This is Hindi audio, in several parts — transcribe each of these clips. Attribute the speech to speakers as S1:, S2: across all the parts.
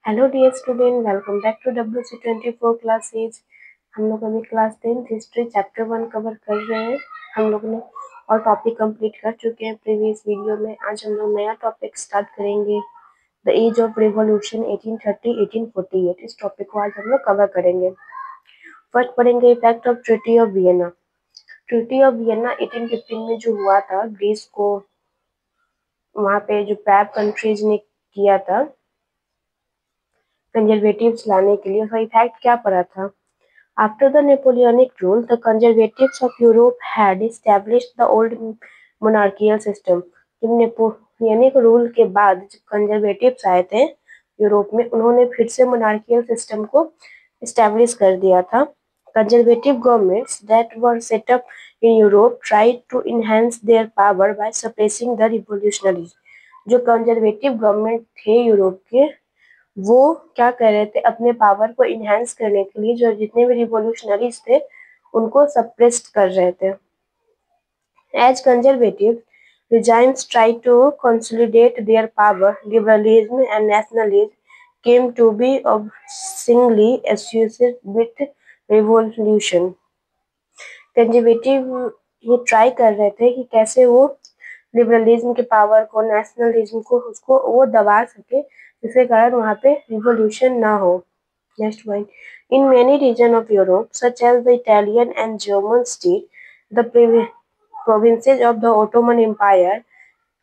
S1: Hello dear student, welcome back to WC24 classes. हम लोग अभी क्लास 10 हिस्ट्री चैप्टर 1 कवर कर रहे हैं। हम लोग ने और टॉपिक कंप्लीट कर चुके हैं प्रीवियस वीडियो में। आज हम लोग नया टॉपिक स्टार्ट करेंगे, द एज ऑफ रिवॉल्यूशन 1830-1848। इस टॉपिक को आज हम लोग कवर करेंगे। फर्स्ट पढ़ेंगे effect of treaty of Vienna. Treaty of Vienna 1815 में जो हुआ था, ग्रीस को वहाँ पे जो पैप कंट्रीज ने किया था कंजर्वेटिव्स लाने के लिए, उसका इफेक्ट क्या पड़ा था। After the Napoleonic rule, the conservatives of Europe had established the old monarchical system. जब नेपोलियनिक रूल के बाद जब कंजर्वेटिव्स आए थे यूरोप में, उन्होंने फिर से मोनार्कियल सिस्टम को इस्टेब्लिश कर दिया था। Conservative governments that were set up in Europe tried to enhance their power by suppressing the revolutionaries. जो कंजर्वेटिव गवर्नमेंट थे यूरोप के, वो क्या कर रहे थे, अपने पावर को इनहेंस करने के लिए जो जितने भी रिवोल्यूशनरीज थे उनको सप्रेस्ड कर रहे थे। As conservative regimes try to consolidate their power, liberalism and nationalism came to be obsessively associated with revolution. Conservative ये ट्राई कर रहे थे कि कैसे वो लिबरलिज्म के पावर को, नेशनलिज्म को, उसको वो दबा सके, जिसके कारण वहाँ पे रिवोल्यूशन ना हो। Next point, in many region of Europe such as the Italian and German state, the provinces of the Ottoman Empire,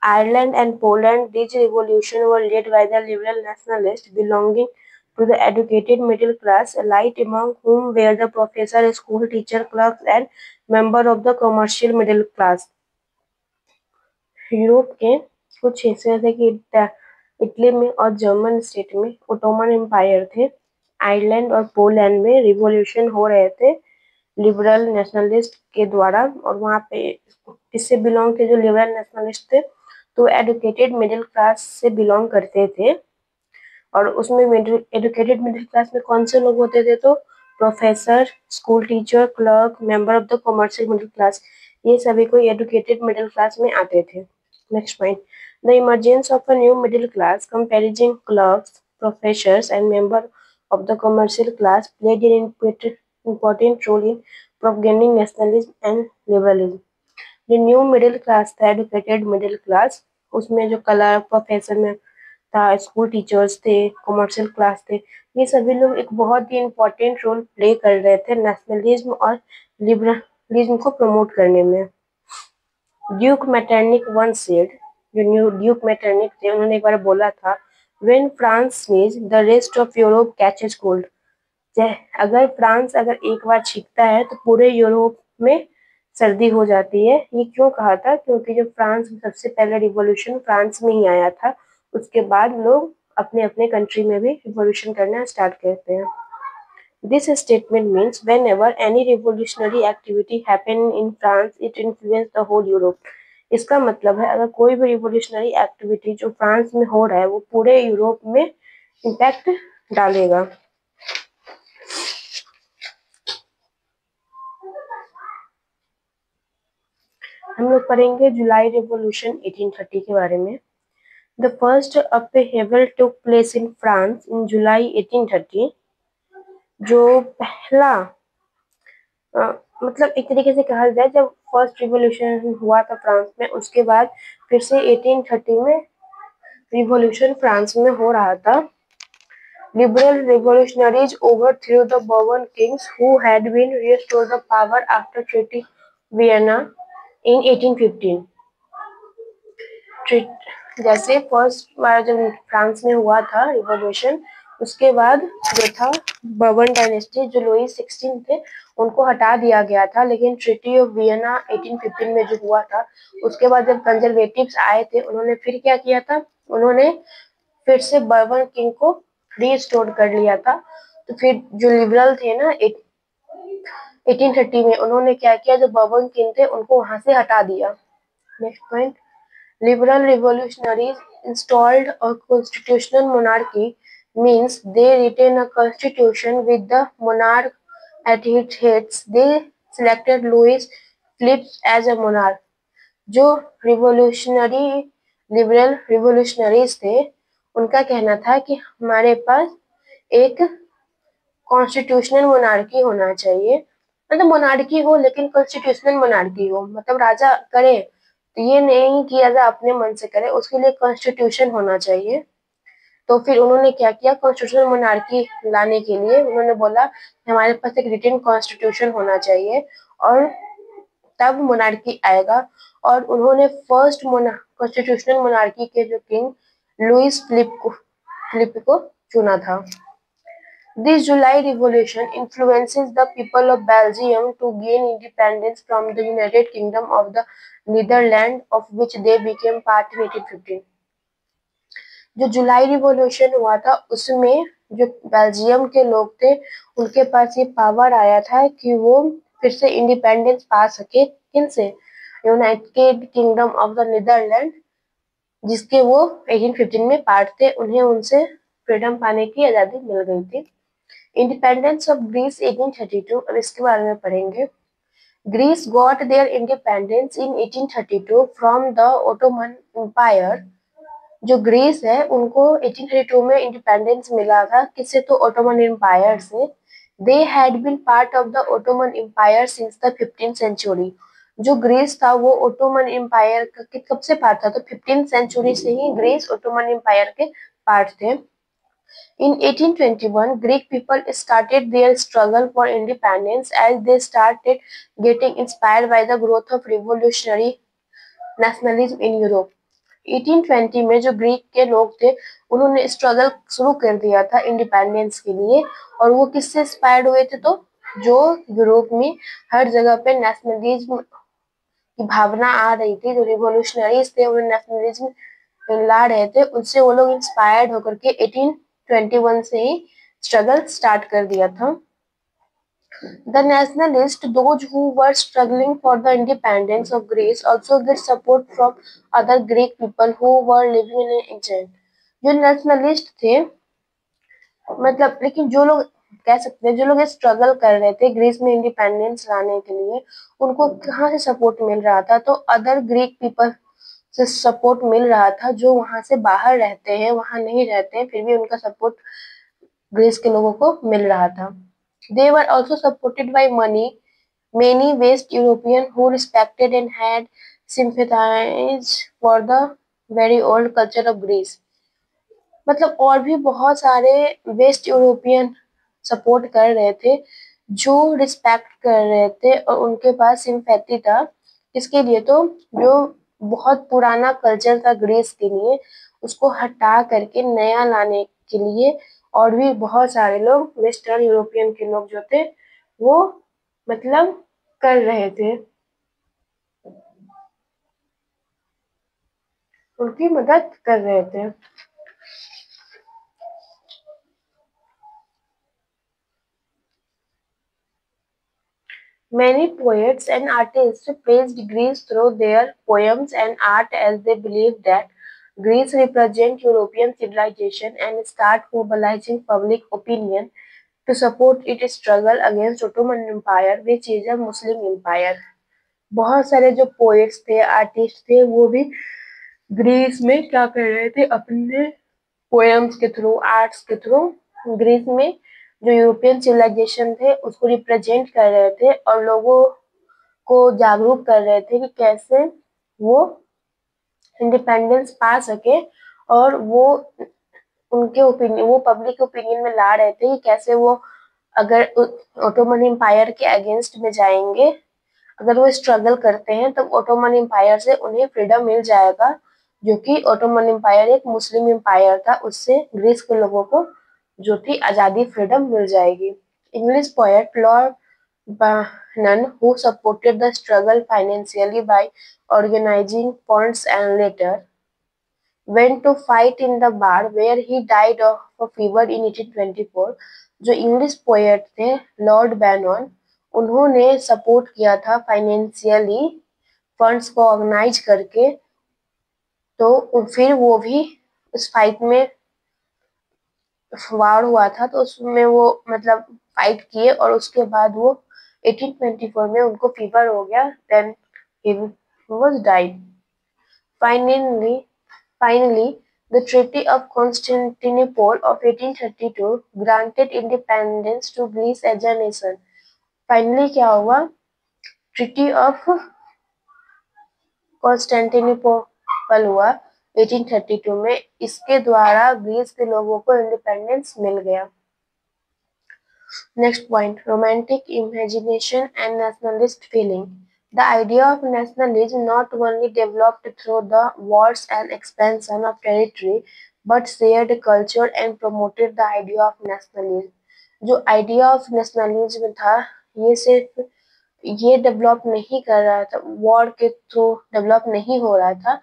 S1: Ireland and Poland, these revolutions were led by the liberal nationalists belonging to the educated middle class, elite among whom were the professor, school teacher, clerks, and member of the commercial middle class. Europe के कुछ हिस्से थे कि इटली में और जर्मन स्टेट में ओटोमन एम्पायर थे, आयरलैंड और पोलैंड में रिवॉल्यूशन हो रहे थे लिबरल नेशनलिस्ट के द्वारा। और वहाँ पे किससे बिलोंग थे जो लिबरल नेशनलिस्ट थे, तो एडुकेटेड मिडिल क्लास से बिलोंग करते थे। और उसमें एडुकेटेड मिडिल क्लास में कौन से लोग होते थे, तो professor, school teacher, clerk, member of the commercial middle class, ये सभी कोई एडुकेटेड मिडिल क्लास में आते थे। Next point, the emergence of a new middle class कंपेरिजिंग clerks, professors and member of the commercial class played an important role in propagating nationalism and liberalism. The new middle class था, educated middle class, उसमें जो कलर, प्रोफेसर में था, स्कूल टीचर्स थे, कमर्शियल क्लास थे, ये सभी लोग एक बहुत ही इम्पोर्टेंट रोल प्ले कर रहे थे नेशनलिज्म और लिबरलिज्म को प्रमोट करने में। ड्यूक मैटरनिक वन सेड, जो ड्यूक मैटरनिक थे, उन्होंने एक बार बोला था, when France sneeze the rest of Europe catches cold. अगर फ्रांस अगर एक बार छींकता है तो पूरे यूरोप में सर्दी हो जाती है। ये क्यों कहा था, क्योंकि जो फ्रांस सबसे पहले रिवॉल्यूशन फ्रांस में ही आया था, उसके बाद लोग अपने अपने कंट्री में भी रिवॉल्यूशन करना स्टार्ट करते हैं। This statement means whenever any revolutionary activity happened in France, it influenced the whole Europe. इसका मतलब है, अगर कोई भी रिवोल्यूशनरी एक्टिविटी जो फ्रांस में हो रहा है वो पूरे यूरोप में इम्पैक्ट डालेगा। हम लोग पढ़ेंगे जुलाई रिवॉल्यूशन 1830 के बारे में। The first upheaval took place in France in July 1830। जो पहला मतलब एक तरीके से कहा जाए, जब फर्स्ट रिवॉल्यूशन हुआ था फ्रांस में, उसके बाद फिर से 1830 में रिवॉल्यूशन फ्रांस में हो रहा था। Liberal revolutionaries overthrew the Bourbon kings who had been restored the power after Treaty Vienna in 1815. जैसे फर्स्ट बार जब फ्रांस में हुआ था रिवॉल्यूशन, उसके बाद जो था बर्बन डायनेस्टी, जो लुई 16 थे, उनको हटा दिया गया था। लेकिन ट्रीटी ऑफ वियना 1815 में जो हुआ था, उसके बाद जब कंजर्वेटिव्स आए थे, उन्होंने फिर क्या किया था, उन्होंने फिर से बर्बन किंग को रीस्टोर कर लिया था। तो फिर जो लिबरल थे ना 1830 में, उन्होंने क्या किया, जो बर्बन किंग थे उनको वहां से हटा दिया। Next point, liberal revolutionaries installed a constitutional monarchy, means they retain a constitution with the monarch at its head. They selected Louis Philippe as a monarch. जो रिवोल्यूशनरी लिबरल रिवोल्यूशनरीज थे, उनका कहना था कि हमारे पास एक कॉन्स्टिट्यूशनल मोनार्की होना चाहिए, मतलब मोनार्की हो लेकिन कॉन्स्टिट्यूशनल मोनार्की हो, मतलब राजा करे तो ये नहीं कि राजा अपने मन से करे, उसके लिए कॉन्स्टिट्यूशन होना चाहिए। तो फिर उन्होंने क्या किया, कॉन्स्टिट्यूशनल मोनार्की लाने के लिए उन्होंने बोला हमारे पास एक रिटन कॉन्स्टिट्यूशन होना चाहिए और तब मोनार्की आएगा। और उन्होंने फर्स्ट कॉन्स्टिट्यूशनल मोनार्की के जो किंग लुइस फिलिप को चुना था। This July Revolution influences the people of Belgium to gain independence from the United Kingdom of the Netherlands, of which they became part in 1815। जो जुलाई रिवॉल्यूशन हुआ था उसमें जो बेल्जियम के लोग थे उनके पास ये पावर आया था कि वो फिर से इंडिपेंडेंस पा सके, किनसे, United Kingdom of the Netherland, जिसके वो 1815 में पार्ट थे, उन्हें उनसे फ्रीडम पाने की आजादी मिल गई थी। इंडिपेंडेंस ऑफ ग्रीस 1832, अब इसके बारे में पढ़ेंगे। Greece got their independence in 1832 from the Ottoman empire. जो ग्रीस है उनको 1832 में इंडिपेंडेंस मिला था, किससे, तो ओटोमन एम्पायर से। They had been part of the Ottoman empire since the 15th century. जो ग्रीस था वो ओटोमन एम्पायर का कब से पार्ट था, तो 15th सेंचुरी से ही ग्रीस ओटोमन एम्पायर के पार्ट थे। In 1821, Greek people started their struggle for independence as they started getting inspired by the growth of revolutionary nationalism in Europe। 1820 में जो ग्रीक के लोग थे उन्होंने स्ट्रगल शुरू कर दिया था इंडिपेंडेंस के लिए, और वो किससे इंस्पायर्ड हुए थे, तो जो यूरोप में हर जगह पे नेशनलिज्म की भावना आ रही थी, जो रिवोल्यूशनरीज थे उन्हें नेशनलिज्म ला रहे थे, उनसे वो लोग इंस्पायर्ड होकर के 1821 से ही स्ट्रगल स्टार्ट कर दिया था। The nationalists, those who were struggling for the independence of Greece, also get support from other Greek people who were living in exile। जो नेशनलिस्ट थे, मतलब लेकिन जो लोग कह सकते हैं जो लोग स्ट्रगल कर रहे थे ग्रीस में इंडिपेंडेंस लाने के लिए, उनको कहाँ से सपोर्ट मिल रहा था, तो अदर ग्रीक पीपल से सपोर्ट मिल रहा था जो वहां से बाहर रहते हैं, वहां नहीं रहते हैं, फिर भी उनका सपोर्ट ग्रीस के लोगों को मिल रहा था। They were also supported by many many west European who respected and had sympathize for the very old culture of Greece. मतलब और भी बहुत सारे वेस्ट यूरोपियन सपोर्ट कर रहे थे जो रिस्पेक्ट कर रहे थे और उनके पास सिंपैथी था, इसके लिए, तो जो बहुत पुराना कल्चर था ग्रीस के लिए उसको हटा करके नया लाने के लिए और भी बहुत सारे लोग वेस्टर्न यूरोपियन के लोग जो थे वो मतलब कर रहे थे, उनकी मदद कर रहे थे। Many poets and artists praised Greece through their poems and art as they believed that Greece represents European civilization and start mobilizing public opinion to support its struggle against Ottoman Empire, which is a Muslim empire। बहुत सारे जो पोएट्स थे, आर्टिस्ट थे, वो भी ग्रीस में क्या कर रहे थे, अपने पोएम्स के थ्रू, आर्ट्स के थ्रू ग्रीस में जो यूरोपियन सिविलाइजेशन थे उसको रिप्रेजेंट कर रहे थे और लोगों को जागरूक कर रहे थे कि कैसे वो इंडिपेंडेंस पा सके, और वो उनके ओपिनियन, वो पब्लिक ओपिनियन में ला रहे थे कि कैसे वो अगर ओटोमन एम्पायर के अगेंस्ट में जाएंगे, अगर वो स्ट्रगल करते हैं तो ओटोमन एम्पायर से उन्हें फ्रीडम मिल जाएगा, जो कि ओटोमन एम्पायर एक मुस्लिम एम्पायर था, उससे ग्रीस के लोगों को जो थी आजादी, फ्रीडम मिल जाएगी। English poet Lord Bannon, who supported the struggle financially by organizing funds and later went to fight in the bar where he died of a fever in 1824। जो इंग्लिश पोएट थे लॉर्ड बैनन, उन्होंने सपोर्ट किया था फाइनेंशियली, फंड्स को ऑर्गेनाइज करके, तो फिर वो भी उस फाइट में वार हुआ था तो उसमें वो मतलब फाइट किए और उसके बाद वो 1824 में उनको फीवर हो गया, then he was died। Finally, finally, The Treaty of Constantinople of 1832 granted independence to Greece as a nation. Finally क्या हुआ? ट्रीटी ऑफ कॉन्स्टेंटिनोपल हुआ 1832 में, इसके द्वारा ग्रीस के लोगों को इंडिपेंडेंस मिल गया। Next point, romantic imagination and nationalist feeling. The idea of nationalism not only developed through the wars and expansion of territory, but shared culture and promoted the idea of nationalism. जो idea of nationalism था, ये सिर्फ ये डेवलप नहीं कर रहा था, वॉर के थ्रू डेवलप नहीं हो रहा था,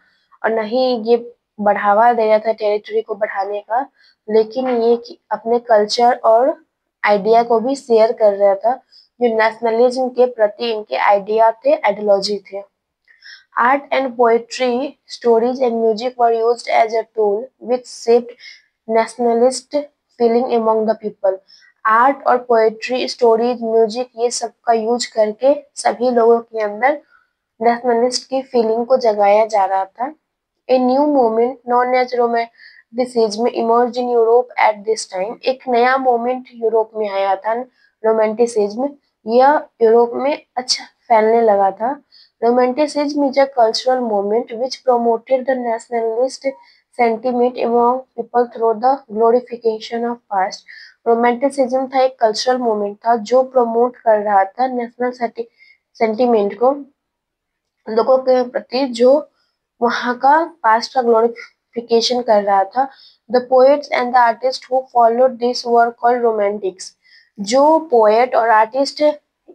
S1: और न ही ये बढ़ावा दे रहा था टेरिटरी को बढ़ाने का, लेकिन ये अपने कल्चर और आइडिया को भी शेयर कर रहा था, जो नेशनलिज्म के प्रति इनके आइडिया थे, आइडियोलॉजी थे। Art and poetry, stories and music were used as a tool which shaped nationalist feeling among the people. Art और पोएट्री, स्टोरीज, म्यूजिक, ये सब का यूज करके सभी लोगों के अंदर नेशनलिस्ट की फीलिंग को जगाया जा रहा था। A new movement known as romanticism emerged in Europe at this time. एक नया मूवमेंट यूरोप में आया था, रोमांटिसिज्म, यह यूरोप में अच्छा फैलने लगा था। Romanticism is a cultural movement which promoted the nationalist sentiment among people through the glorification of past. Romanticism था एक कल्चरल मूवमेंट था जो प्रमोट कर रहा था नेशनल सेंटिमेंट को लोगों के प्रति, जो वहाँ का पास्ट का ग्लोरिफिकेशन कर रहा था। The poets and the artist who followed this were called Romantics. जो पोएट और आर्टिस्ट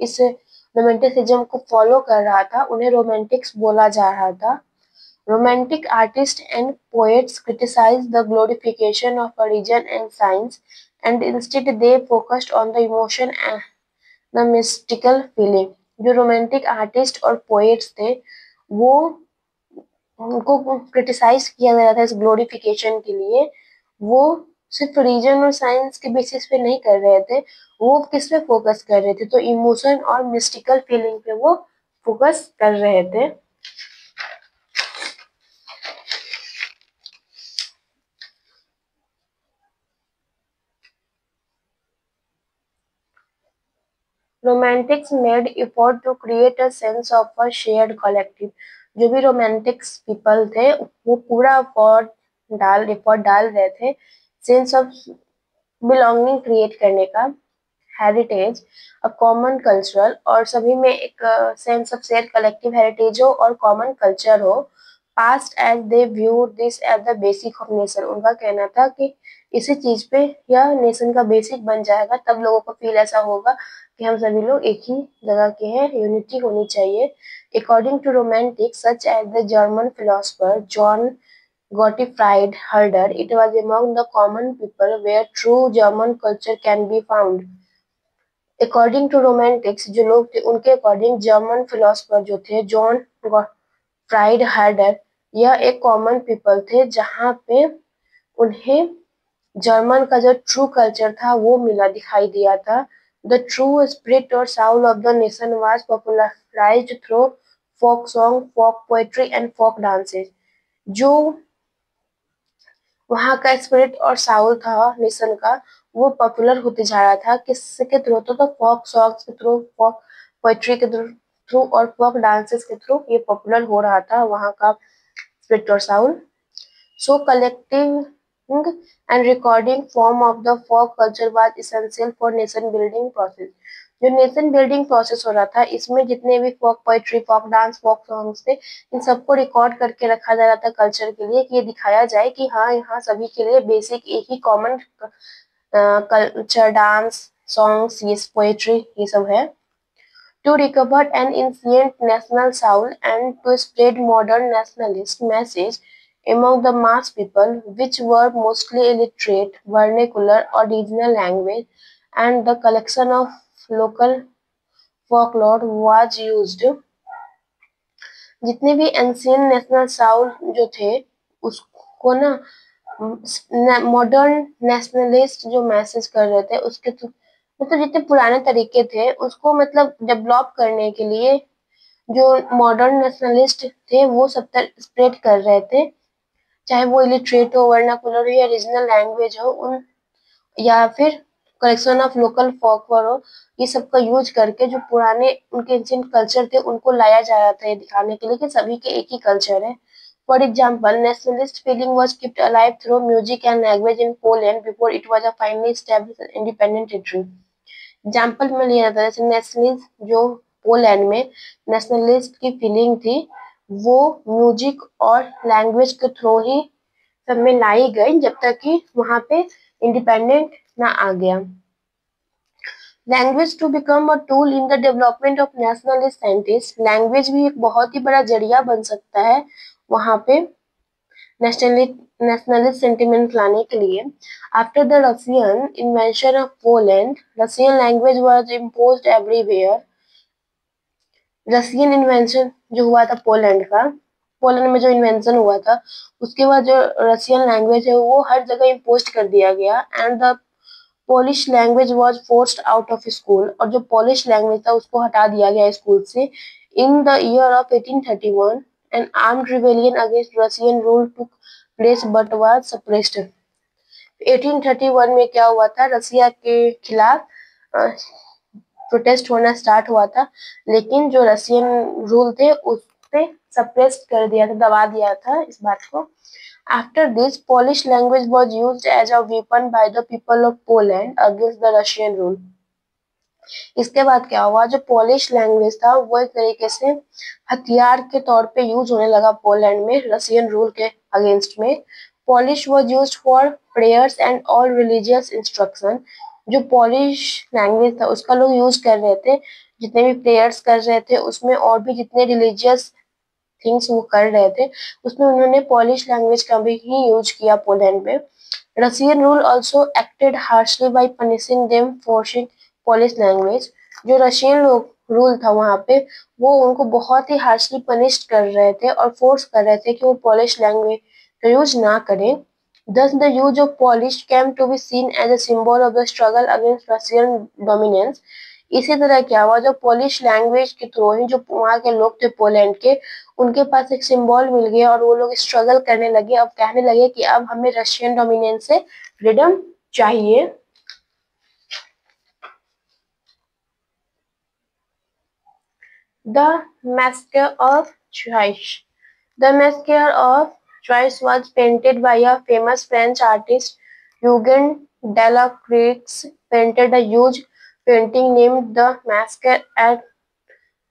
S1: इस रोमांटिसिज्म को फॉलो कर रहा था उन्हें रोमांटिक्स बोला जा रहा था। Romantic artists and poets criticized the glorification of religion and science, and instead they focused on the emotion and the mystical feeling. जो रोमांटिक आर्टिस्ट और पोएट्स थे, वो उनको क्रिटिसाइज किया गया था इस ग्लोरिफिकेशन के लिए। वो सिर्फ रीजन और साइंस के बेसिस पे नहीं कर रहे थे, वो किस पे फोकस कर रहे थे, तो इमोशन और मिस्टिकल फीलिंग पे वो फोकस कर रहे थे। Romantics made effort to create a sense of a shared collective. जो भी रोमांटिक्स पीपल थे वो पूरा एफर्ट डाल रहे थे सेंस ऑफ बिलोंगिंग क्रिएट करने का, हेरिटेज, अ कॉमन कल्चरल, और सभी में एक sense of share collective heritage हो और कॉमन कल्चर हो। Past as they view this as the basic of nation. उनका कहना था कि इसी चीज पे यह नेशन का बेसिक बन जाएगा, तब लोगों को फील ऐसा होगा कि हम सभी लोग एक ही जगह के हैं, यूनिटी होनी चाहिए। According to romantic such as the German philosopher John Gottfried Herder, it was among the common people where true German culture can be found. According to romantics जो लोग थे उनके अकॉर्डिंग जर्मन फिलोसफर जो थे जॉन गॉटफ्राइड हार्डर, यह एक कॉमन पीपल थे जहाँ पे उन्हें जर्मन का जो ट्रू कल्चर था वो मिला, दिखाई दिया था। द ट्रू स्पिरिट और soul of the nation was popularised through folk song, folk poetry and folk dances. जो वहाँ का स्पिरिट और साउल था नेशन का, वो पॉपुलर होते जा रहा था किसके थ्रू, तो फोक सॉन्ग्स के थ्रू, फोक पोएट्री के थ्रू और फोक डांसेस के थ्रू ये पॉपुलर हो रहा था वहाँ का स्पिरिट और soul. So collecting and recording form of the folk culture was essential for nation building process. जो नेशन बिल्डिंग प्रोसेस हो रहा था इसमें जितने भी folk poetry, folk dance, folk songs थे, इन सबको रिकॉर्ड करके रखा जा रहा था कल्चर के लिए, कि ये दिखाया जाए कि हाँ यहाँ सभी के लिए बेसिक एक ही कॉमन कल्चर, डांस, सॉन्ग्स, ये पोएट्री, ये सब है। To recover an ancient national soul and to spread modern nationalist message among the mass people, which were mostly illiterate, vernacular or regional language, and the collection of local folklore was used. जितने भी एंशियंट नेशनल साउल जो थे उसको ना मॉडर्न नेशनलिस्ट जो मैसेज कर रहे थे उसके मतलब जितने पुराने तरीके थे उसको मतलब डेवलप करने के लिए जो मॉडर्न नेशनलिस्ट थे वो सब स्प्रेड कर रहे थे चाहे वो इलिटरेट हो, वर्नाकुलर हो या रीजनल लैंग्वेज हो, उन या फिर कलेक्शन ऑफ लोकल फोकलोर हो, ये सब का यूज करके जो पुराने उनके एंशिएंट कल्चर थे उनको लाया जा रहा था ये दिखाने के लिए कि सभी के एक ही कल्चर है। For example, nationalist feeling was kept alive through music and language in Poland before it was a finally established independent territory. Example में लिया जाता है जैसे नेशनलिस्ट जो पोलैंड में नेशनलिस्ट की फीलिंग थी वो म्यूजिक और लैंग्वेज के थ्रू ही सब में लाई गई जब तक कि वहां पे इंडिपेंडेंट ना आ गया। Language to become a tool in the development of nationalist scientist, language भी एक बहुत ही बड़ा जरिया बन सकता है वहां पे नेशनलिस्ट सेंटिमेंट लाने के लिए। After the Russian invention of Poland, Russian language was imposed everywhere. Russian invention जो हुआ था पोलैंड का, पोलैंड में जो इन्वेंशन हुआ था उसके बाद जो रशियन लैंग्वेज है वो हर जगह इम्पोज कर दिया गया and the Polish language was forced out of school, और जो पोलिश लैंग्वेज था उसको हटा दिया गया स्कूल से। In the year of 1831 N armed rebellion against Russian rule took place but was suppressed. 1831 में क्या हुआ था, रसिया के खिलाफ प्रोटेस्ट होना स्टार्ट हुआ था, लेकिन जो रशियन रूल थे उस पे सप्रेस कर दिया था, दबा दिया था इस बात को। After this, Polish language was used as a weapon by the people of Poland against the Russian rule. इसके बाद क्या हुआ, जो पोलिश लैंग्वेज था वो एक तरीके से हथियार के तौर पे यूज होने लगा पोलैंड में रशियन रूल के अगेंस्ट में। Polish was used for prayers and all religious instruction, जो पोलिश लैंग्वेज था उसका लोग यूज कर रहे थे, जितने भी प्रेयर्स कर रहे थे उसमें और भी जितने रिलीजियस थिंग्स वो कर रहे थे उसमें उन्होंने पोलिश लैंग्वेज का भी ही यूज किया पोलैंड में। Russian rule also acted harshly by punishing them forcing Polish language, जो रशियन लोग रूल था वहां पे वो उनको बहुत ही हार्शली पनिश कर रहे थे और फोर्स कर रहे थे कि वो पोलिश लैंग्वेज का यूज ना करें। Thus the use of Polish came to be seen as a symbol of the struggle against Russian dominance. इसी तरह क्या हुआ, जो पोलिश लैंग्वेज के थ्रू ही जो वहाँ के लोग थे पोलैंड के, उनके पास एक सिंबल मिल गया और वो लोग स्ट्रगल करने लगे, अब कहने लगे कि अब हमें रशियन डोमिनेंस से फ्रीडम चाहिए। The Massacre of Choice. The Massacre of Choice was painted by a famous French artist, Eugen Delacroix. Painted a huge painting named The Massacre at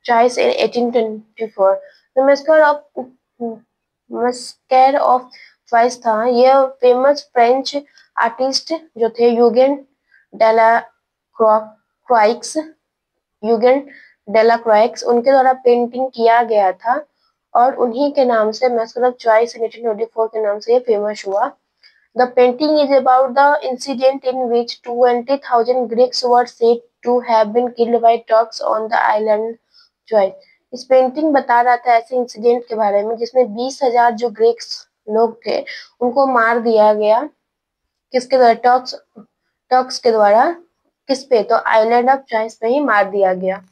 S1: Choice in 1824. The Massacre of Choice था, यह फेमस फ्रेंच आर्टिस्ट जो थे यूगेन डेलाक्रॉक्स यूगेन डेलाक्रॉक्स उनके द्वारा पेंटिंग किया गया था और उन्हीं के नाम से मैस्कर ऑफ चॉइस 1824 के नाम से ये फेमस हुआ। The painting is about the incident in which 20,000 Greeks were said to have been killed by Turks on the island Choice. इस पेंटिंग बता रहा था ऐसे इंसिडेंट के बारे में जिसमें 20,000 जो ग्रीक्स लोग थे उनको मार दिया गया, किसके द्वारा, टर्क्स टर्क्स के द्वारा। किस पे, तो आइलैंड ऑफ चॉइस पे ही मार दिया गया।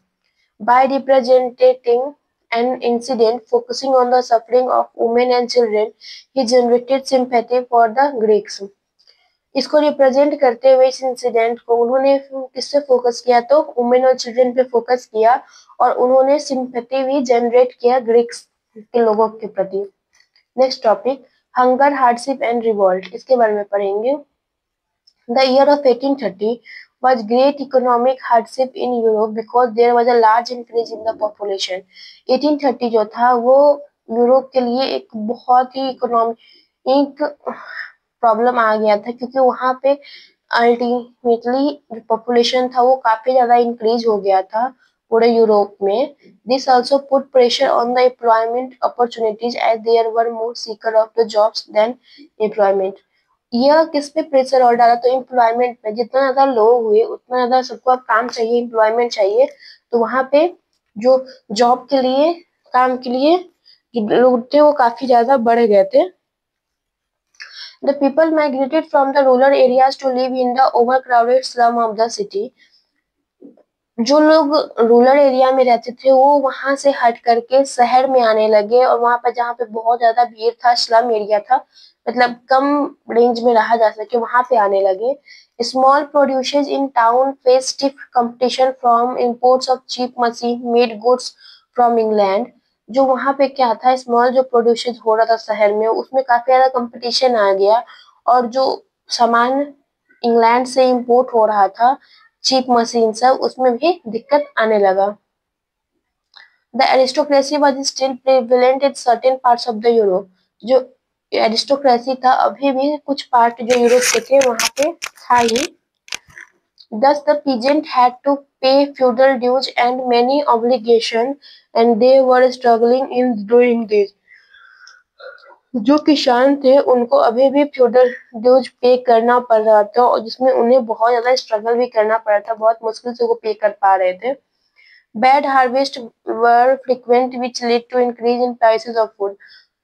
S1: By representing an incident focusing on the suffering of women and children, he generated sympathy for the Greeks. इसको रिप्रेजेंट करते हुए इस इंसिडेंट को उन्होंने किससे फोकस किया, तो वुमेन और चिल्ड्रन पे फोकस किया और उन्होंने सिंपैथी भी जनरेट किया ग्रीक्स के लोगों के प्रति। Next topic, hunger, hardship and revolt, इसके बारे में पढ़ेंगे। The year of 1830 was great economic hardship in Europe because there was a large increase in the population. 1830 जो था वो यूरोप के लिए एक बहुत ही इकोनॉमिक प्रॉब्लम आ गया था क्योंकि वहां पे अल्टीमेटली जो पॉपुलेशन था वो काफी ज्यादा इंक्रीज हो गया था पूरे यूरोप में। This also put pressure on the employment opportunities as there were more seeker of the jobs than employment. यह किस पे प्रेशर और डाला, तो एम्प्लॉयमेंट पे। जितना ज्यादा लोग हुए उतना ज्यादा सबको अब काम चाहिए, एम्प्लॉयमेंट चाहिए, तो वहां पे जो जॉब के लिए, काम के लिए जो लोग थे वो काफी ज्यादा बढ़ गए थे। The people migrated from the rural areas to live in the overcrowded slum of the city. जो लोग रूरल एरिया में रहते थे वो वहां से हट करके शहर में आने लगे और वहां पर जहाँ पे बहुत ज्यादा भीड़ था, स्लम एरिया था, मतलब कम रेंज में रहा जा सके, वहां पे आने लगे। Small producers in town face stiff competition from imports of cheap machine made goods from England. जो वहां पे क्या था, स्मॉल जो प्रोड्यूसर्स हो रहा था शहर में, उसमें काफी ज्यादा कंपटीशन आ गया, और जो सामान इंग्लैंड से इंपोर्ट हो रहा था चीप मशीन सब, उसमें भी दिक्कत आने लगा। The aristocracy was still prevalent in certain parts of the Europe. जो एरिस्टोक्रेसी था अभी भी कुछ पार्ट जो यूरोप के थे वहां पे था ही। Thus the peasant had to pay feudal dues and many obligations, and they were struggling in doing this. जो किसान थे उनको अभी भी फ्यूडल ड्यूज पे करना पड़ रहा था, और जिसमें उन्हें बहुत ज्यादा स्ट्रगल भी करना पड़ा था, बहुत मुश्किल से वो पे कर पा रहे थे। Bad harvest were frequent which led to increase in prices of food.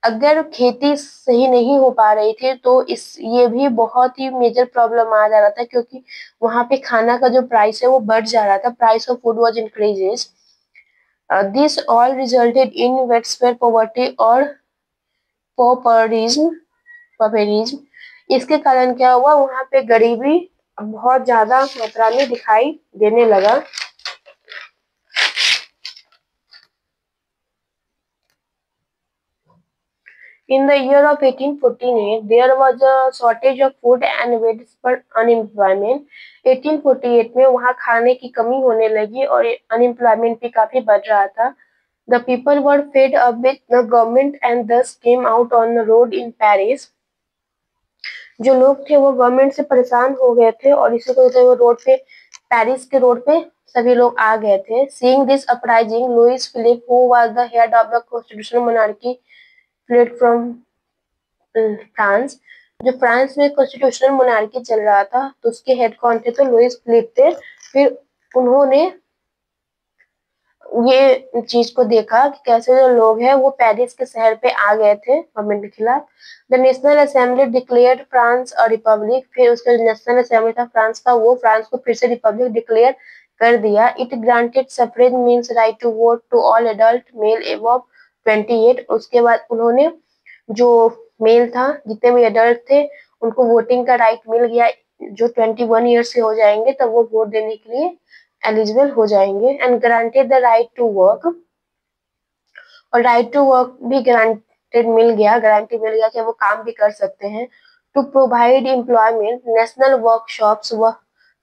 S1: अगर खेती सही नहीं हो पा रही थी तो इस ये भी बहुत ही मेजर प्रॉब्लम आ जा रहा था, क्योंकि वहां पे खाना का जो प्राइस है वो बढ़ जा रहा था, price of food was increases. This all resulted in widespread poverty और पॉपरिज्म पॉपेरिज्म। इसके कारण क्या हुआ, वहां पे गरीबी बहुत ज्यादा मात्रा में दिखाई देने लगा। In the year of 1848, there was a shortage of food and widespread unemployment. 1848 में वहाँ खाने की कमी होने लगी और अनएम्प्लॉयमेंट भी काफी बढ़ रहा था। The people were fed up with the government and thus came out on the road in Paris. जो लोग थे वो गवर्नमेंट से परेशान हो गए थे, और इसी वजह से वो रोड पे, पेरिस के रोड पे सभी लोग आ गए थे। Seeing this uprising, Louis Philippe, who was the head of the constitutional monarchy, fled from France. जो फ्रांस में कॉन्स्टिट्यूशनल मोनार्की चल रहा था, तो उसके हेड कौन थे, तो लुइस फिलिप थे। फिर उन्होंने ये चीज को देखा कि कैसे जो लोग हैं वो पेरिस के शहर पे आ गए थे गवर्नमेंट के खिलाफ। The national assembly declared France a republic. फिर उसका नेशनल असेंबली था फ्रांस का, वो फ्रांस को फिर से रिपब्लिक डिक्लेयर कर दिया। It granted suffrage means right to vote to all adult male above 28। उसके बाद उन्होंने जो मेल था, जितने भी एडल्ट थे, उनको वोटिंग का राइट मिल गया। जो 21 ईयर से हो जाएंगे तब वो वोट देने के लिए एलिजिबल हो जाएंगे। And granted the right to work. और राइट टू वर्क भी ग्रांटेड मिल गया, गारंटी मिल गया कि वो काम भी कर सकते हैं। To provide employment, national workshops were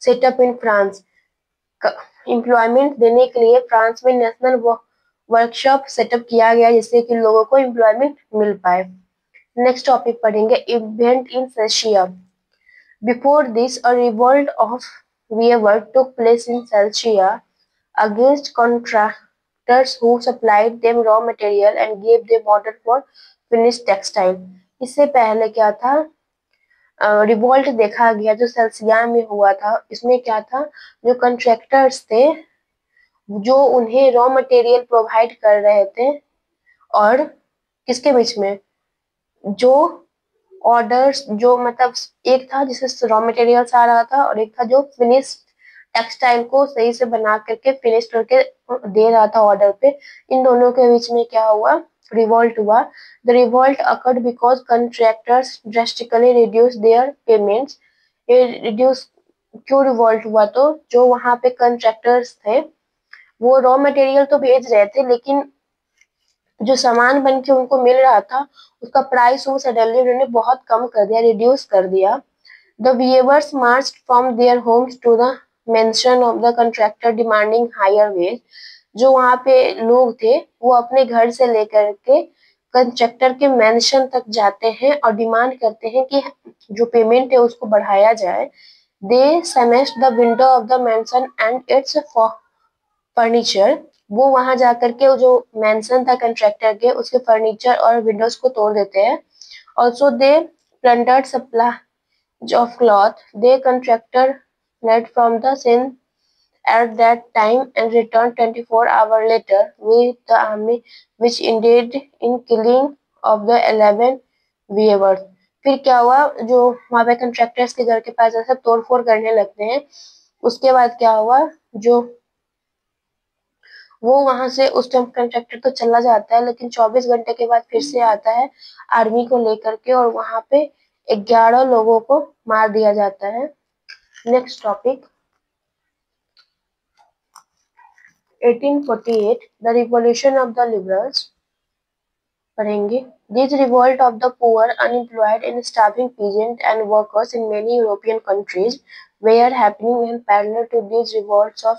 S1: set up in France. Employment देने के लिए फ्रांस में नेशनल वर्कशॉप सेटअप किया गया, जिससे कि लोगों को एम्प्लॉयमेंट मिल पाए। नेक्स्ट टॉपिक पढ़ेंगे, event in Russia. Before this a revolt of weaver took place in Silesia against contractors who supplied them raw material and gave them order for finished textile. इससे पहले क्या था, रिवोल्ट देखा गया जो सेल्सिया में हुआ था। इसमें क्या था, जो कॉन्ट्रैक्टर्स थे जो उन्हें रॉ मटेरियल प्रोवाइड कर रहे थे, और किसके बीच में, जो ऑर्डर्स, जो मतलब एक था जिससे रॉ मटेरियल्स आ रहा था, और एक था जो फिनिश टेक्सटाइल को सही से बना करके फिनिश करके दे रहा था ऑर्डर पे। इन दोनों के बीच में क्या हुआ, रिवॉल्ट हुआ। The revolt occurred because contractors drastically reduce there payments. ये रिड्यूस क्यों रिवॉल्ट हुआ, तो जो वहां पे कंट्रैक्टर्स थे वो रॉ मटेरियल तो भेज रहे थे, लेकिन जो सामान बन के उनको मिल रहा था उसका प्राइस वो सडनली उन्होंने बहुत कम कर दिया, रिड्यूस कर दिया। The weavers marched from their homes to the mansion of the contractor demanding higher wage. जो वहां पे लोग थे वो अपने घर से लेकर के कंट्रैक्टर के मेंशन तक जाते हैं और डिमांड करते हैं कि जो पेमेंट है उसको बढ़ाया जाए। दे smashed the window of the mention and it's furniture. वो वहां जाकर के जो मेंशन था कंट्रैक्टर के, उसके फर्नीचर और विंडोज को तोड़ देते हैं। Also they plundered supply of cloth. They contractor fled from the scene at that time and returned 24 hours later with the army, which ended in killing of the 11 weavers। फिर क्या हुआ, जो वहां पे कंट्रैक्टर्स के घर के पास सब तोड़फोड़ करने लगते हैं। उसके बाद क्या हुआ, जो वो वहां से उस टाइम कंस्ट्रक्टर तो चला जाता है, लेकिन 24 घंटे के बाद फिर से आता है आर्मी को लेकर के, और वहां पे 11 लोगों को मार दिया जाता है। Next topic, 1848 the revolution of the liberals पढ़ेंगे। This revolt of the poor unemployed and starving peasants and workers in many European countries were happening in parallel to these revolts of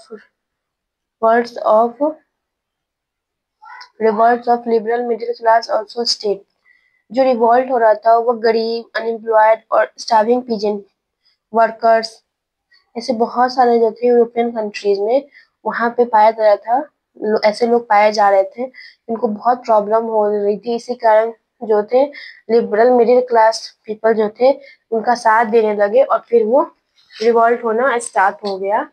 S1: liberal middle class also state। जो रिवॉल्ट हो रहा था वो गरीब, अनएम्प्लॉयड और स्टार्विंग पीजेंट वर्कर्स, ऐसे बहुत सारे जो थे यूरोपियन कंट्रीज में वहां पे पाया जा रहा था। ऐसे लोग पाए जा रहे थे इनको बहुत प्रॉब्लम हो रही थी, इसी कारण जो थे लिबरल मिडिल क्लास पीपल जो थे उनका साथ देने लगे और फिर वो रिवॉल्ट होना स्टार्ट हो गया।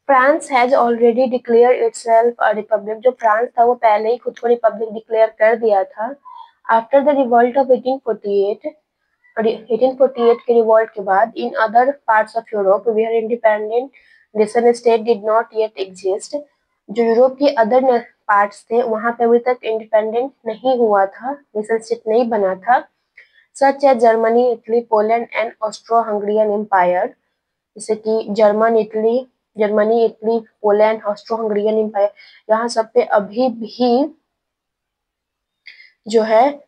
S1: France has already declare itself a republic. जो फ्रांस था वो पहले ही खुद को रिपब्लिक डिक्लेयर कर दिया था। आफ्टर द रिवॉल्ट ऑफ 1848 के रिवॉल्ट के बाद in other parts of Europe where independent nation state did not yet exist. जो यूरोप के अदर पार्ट्स थे वहां पे अभी तक इंडिपेंडेंट नहीं हुआ था, नेशन स्टेट नहीं बना था। Such as Germany, Italy, Poland and Austro Hungarian empire, जैसे कि Germany, Italy, Poland, Austro Hungarian empire, यहाँ सब पे अभी भी जो है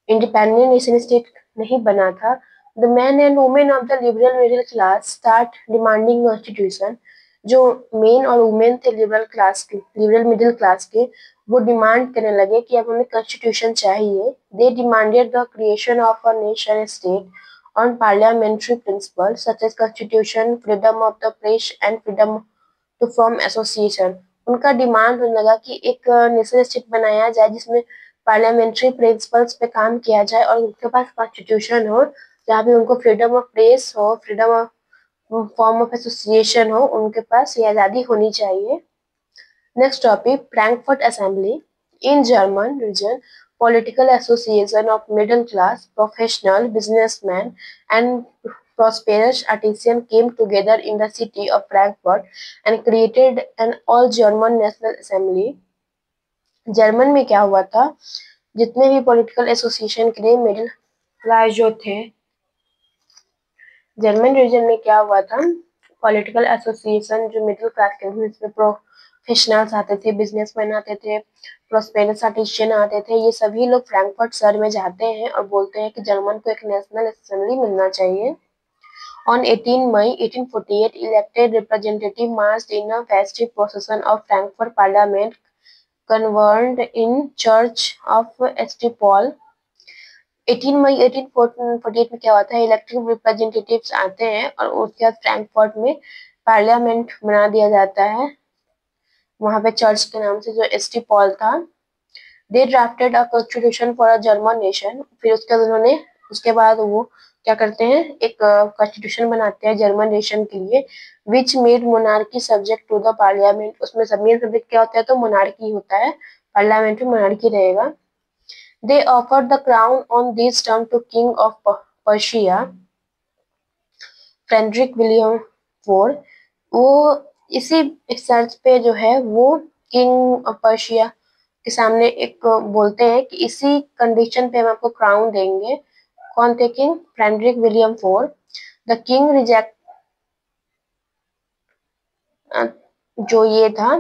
S1: इंडिपेंडेंट नेशन स्टेट नहीं बना था। The man and women of the liberal middle class start demanding constitution. जो मेन और वुमेन थे लिबरल मिडिल क्लास के, वो डिमांड करने लगे कि अब हमें कॉन्स्टिट्यूशन चाहिए। They demanded the creation of a nation state on parliamentary principle such as constitution, freedom of the press and freedom to form association. उनका डिमांड होने लगा कि एक नेशनल स्टेट बनाया जाए जिसमें पार्लियामेंट्री प्रिंसिपल्स पे काम किया जाए और उनके पास कॉन्स्टिट्यूशन हो जहाँ पे उनको फ्रीडम ऑफ प्रेस हो, freedom of form of association हो, उनके पास ये आज़ादी होनी चाहिए। Next topic, Frankfurt Assembly. In German region, political association of middle class, professional, businessmen and prosperous artisans came together in the city of Frankfurt and created an all-German National Assembly. German में क्या हुआ था, जितने भी पॉलिटिकल एसोसिएशन के लिए मिडिल क्लास जो थे, जर्मन रीजन में क्या हुआ था, पॉलिटिकल एसोसिएशन जो मिडिल क्लास के थे, इसमें प्रोफेशनल्स आते थे, बिजनेसमैन आते थे, प्रोस्पेरस आर्टिशियन आते थे, ये सभी लोग फ्रैंकफर्ट शहर में जाते हैं और बोलते हैं कि जर्मन को एक नेशनल असेंबली मिलना चाहिए। On 18 May 1848, elected representative marched in a festive procession of Frankfurt Parliament, convened in Church of St. Paul। 18 मई 1848 में क्या होता है, इलेक्टेड रिप्रेजेंटेटिव्स आते हैं और उसके बाद फ्रैंकफर्ट में पार्लियामेंट बना दिया जाता है, वहां पे चर्च के नाम से जो एसटी पॉल था। They drafted a constitution for a German nation. फिर उसके बाद वो क्या करते हैं, एक कॉन्स्टिट्यूशन बनाते हैं जर्मन नेशन के लिए, which made monarchy subject to the parliament. उसमें सब मेन सब्जेक्ट क्या होता है, तो मोनार्की होता है, पार्लियामेंट में मोनार्की रहेगा। They offered the crown on this term to King of Prussia, Frederick William IV। वो इसी शर्त पे जो है वो किंग ऑफ पर्शिया के सामने एक बोलते हैं कि इसी कंडीशन पे हम आपको क्राउन देंगे। कौन थे king, Frederick William IV। The king reject, जो ये था,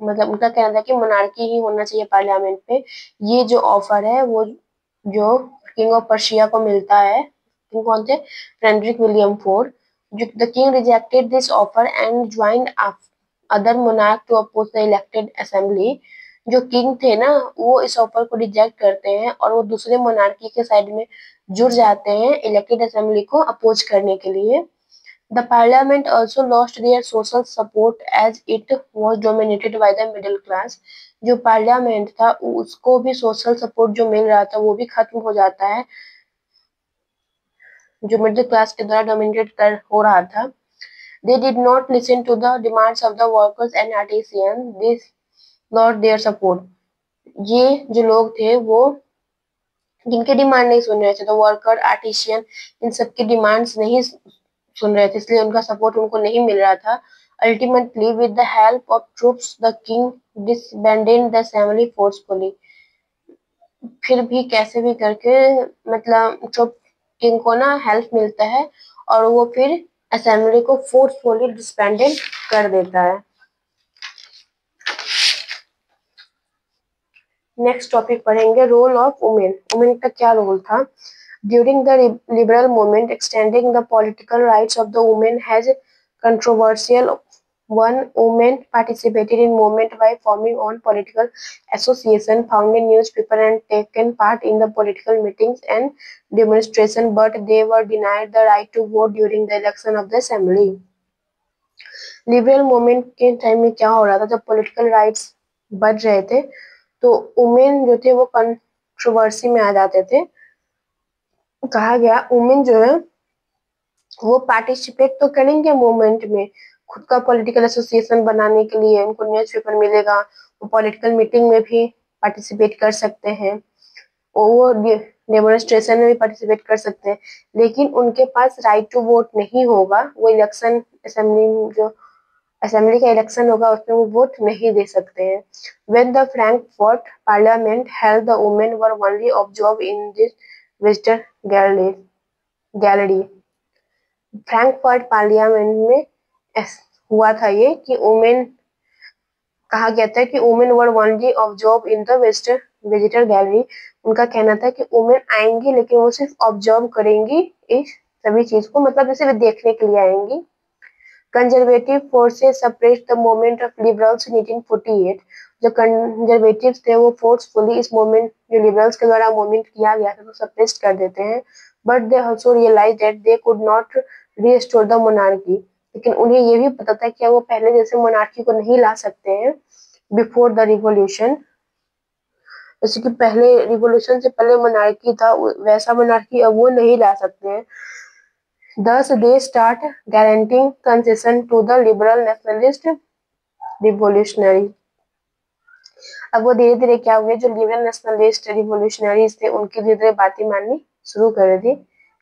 S1: मतलब उनका कहना था कि मोनार्की ही होना चाहिए पार्लियामेंट पे। ये जो ऑफर है वो जो किंग ऑफ पर्शिया को मिलता है, किंग कौन थे, Frederick William IV। The king rejected this offer and joined other monarch to oppose the elected assembly. जो किंग थे ना, वो इस ऑफर को रिजेक्ट करते हैं और वो दूसरे मोनार्की के साइड में जुड़ जाते हैं इलेक्टेड असेंबली को अपोज करने के लिए। The parliament also lost their social support as it was dominated by the middle class। जो पार्लियामेंट था उसको भी सोशल सपोर्ट जो मिल रहा था वो भी खत्म हो जाता है, जो मिडिल क्लास के द्वारा डोमिनेटेड कर हो रहा था। They did not listen to the demands of the workers and artisans, they lost their support। ये जो लोग थे वो जिनके डिमांड नहीं सुन रहे थे, तो वर्कर, आर्टिशियन, इन सबकी डिमांड्स नहीं सुन रहे थे, इसलिए उनका सपोर्ट उनको नहीं मिल रहा था। Ultimately, with the help of troops, the king disbanded the assembly forcefully. फिर भी कैसे भी करके मतलब जो किंग को ना हेल्प मिलता है और वो फिर असेंबली को फोर्सफुली डिस्बैंडेड कर देता है। नेक्स्ट टॉपिक पढ़ेंगे रोल ऑफ वुमेन। वुमेन का क्या रोल था? During the liberal movement extending the political rights of the women has controversial one woman participated in movement by forming on political association, founded newspaper and taken part in the political meetings and demonstration, but they were denied the right to vote during the election of the assembly. Liberal movement के टाइम में क्या हो रहा था, जब पॉलिटिकल राइट्स बढ़ रहे थे तो वुमेन जो थे वो कंट्रोवर्सी में आ जाते थे। कहा गया वुमेन जो है वो पार्टिसिपेट तो करेंगे मूवमेंट में, खुद का पॉलिटिकल एसोसिएशन बनाने के लिए उनको न्यूज़पेपर मिलेगा, वो पॉलिटिकल मीटिंग में भी पार्टिसिपेट कर सकते हैं, वो डेमोन्स्ट्रेशन में भी पार्टिसिपेट कर सकते हैं, लेकिन उनके पास राइट टू वोट नहीं होगा। वो इलेक्शन असेंबली का इलेक्शन होगा उसमें वो वोट नहीं दे सकते हैं। When the Frankfurt Parliament held, the women were only observed in this visitor gallery. Frankfurt parliament में हुआ था ये कि वुमेन कहा गया था कि women were only observe in the western visitor gallery. उनका कहना था कि वुमेन आएंगी लेकिन वो सिर्फ ऑब्जर्व करेंगी इस सभी चीज को, मतलब सिर्फ देखने के लिए आएंगी। Conservative forces suppress the movement of liberals in 1848। जो कंजर्वेटिव्स थे वो फोर्सफुली इस मूवमेंट जो लिबरल्स के द्वारा मूवमेंट किया गया था वो सप्रेस कर देते हैं। But they also realize that they could not restore the monarchy. लेकिन उन्हें ये भी पता था कि वो पहले जैसे मोनार्की को नहीं ला सकते हैं बिफोर द रिवॉल्यूशन, जैसे कि पहले रिवॉल्यूशन से पहले मोनार्की था वैसा मोनार्की अब वो नहीं ला सकते हैं। Thus they start guaranteeing concession to the liberal nationalist revolutionary। अब वो धीरे धीरे क्या हुए, जो लिबरल नेशनलिस्ट रिवोल्यूशनरीज थे उनकी धीरे धीरे बातें माननी शुरू कर दी,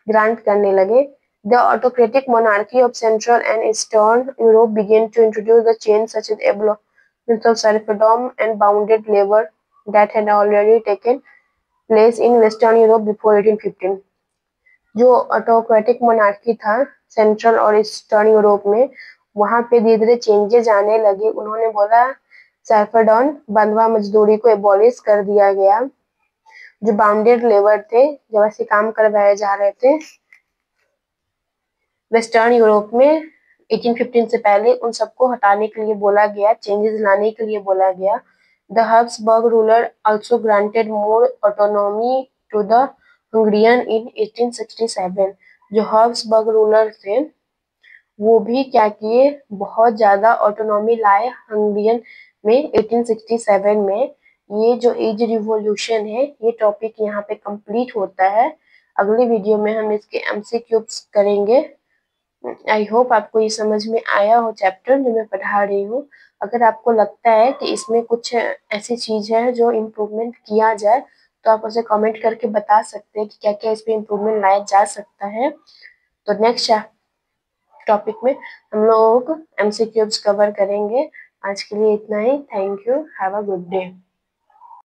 S1: ग्रांट करने लगे। The autocratic monarchy of Central and Eastern Europe began to introduce the change such as abolition of serfdom and bounded labor that had already taken place in Western Europe before 1815। जो ऑटोक्रेटिक मोनार्की था सेंट्रल और ईस्टर्न यूरोप में, वहां पे धीरे धीरे चेंजेस आने लगे। उन्होंने बोला सर्फडॉन बंधुआ मजदूरी को एबॉलिश कर दिया गया, जो बाउंडेड लेबर थे जब ऐसे काम करवाए जा रहे थे वेस्टर्न यूरोप में 1815 से पहले, उन सबको हटाने के लिए बोला गया, चेंजेस लाने के लिए बोला गया। The Habsburg ruler also granted more autonomy to the Hungarian in 1867। जो हब्सबर्ग रूलर थे वो भी क्या किए, बहुत ज्यादा ऑटोनॉमी लाए हंगरियन में 1867 में। ये जो एज रिवॉल्यूशन है ये टॉपिक यहाँ पे कंप्लीट होता है। अगली वीडियो में हम इसके एमसीक्यूज करेंगे। आई होप आपको ये समझ में आया हो चैप्टर जो मैं पढ़ा रही हूँ। अगर आपको लगता है कि इसमें कुछ ऐसी चीज है जो इम्प्रूवमेंट किया जाए तो आप उसे कमेंट करके बता सकते हैं कि क्या क्या इसमें इम्प्रूवमेंट लाया जा सकता है। तो नेक्स्ट टॉपिक में हम लोग एमसीक्यूज कवर करेंगे। आज के लिए इतना ही। Thank you. Have a good day.